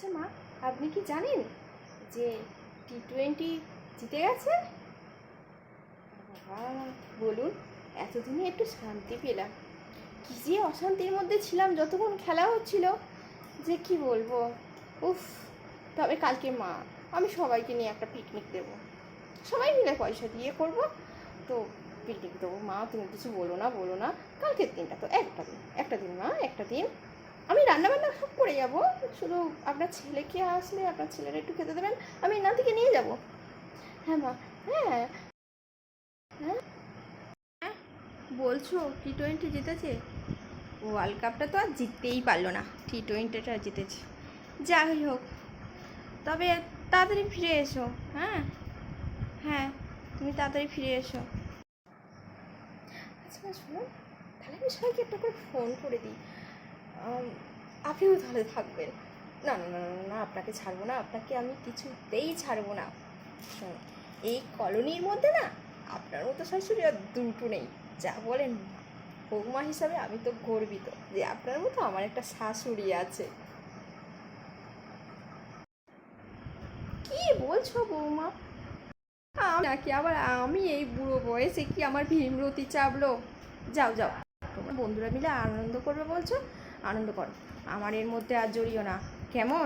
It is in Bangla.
আচ্ছা মা, আপনি কি জানেন যে T20 জিতে গেছে? বাবা, বলুন। এতদিনে একটু শান্তি পেলাম। কি যে অশান্তির মধ্যে ছিলাম যতক্ষণ খেলা হচ্ছিল, যে কি বলবো। উফ। তবে কালকে মা, আমি সবাইকে নিয়ে একটা পিকনিক দেবো। সবাই মিলে পয়সা দিয়ে করব। তো পিকনিক দেবো। মা তুমি কিছু বলো না। কালকের দিনটা তো একটা দিন মা, একটা দিন। আমি রান্নাবান্না সব করে যাব, শুধু আপনার ছেলেকে আসলে আপনার ছেলেরা একটু খেতে দেবেন, আমি এখান থেকে নিয়ে যাব। হ্যাঁ মা। হ্যাঁ হ্যাঁ হ্যাঁ, বলছো T20 জিতেছে? ওয়ার্ল্ড কাপটা তো আর জিততেই পারলো না, T20টা জিতেছে। যাই হোক, তবে তাড়াতাড়ি ফিরে এসো। হ্যাঁ হ্যাঁ, তুমি তাড়াতাড়ি ফিরে এসো। আচ্ছা শুনুন, তাহলে আমি সবাইকে একটা করে ফোন করে দিই। আপনিও তাহলে থাকবেন? না, আপনাকে ছাড়বো না, আপনাকে আমি কিছুতেই ছাড়বো না। শুনুন, এই কলোনির মধ্যে না আপনার মতো শাশুড়ি আর দুটো নেই। যা বলেন, বৌমা হিসাবে আমি তো গর্বিত যে আপনার মতো আমার একটা শাশুড়ি আছে। কি বলছো বৌমা? নাকি আবার আমি এই বুড়ো বয়সে কি আমার ভীমরতি চাপলো? যাও যাও, তোমরা বন্ধুরা মিলে আনন্দ করবে বলছো, আনন্দ করো, আমার এর মধ্যে আর জড়িও না, কেমন?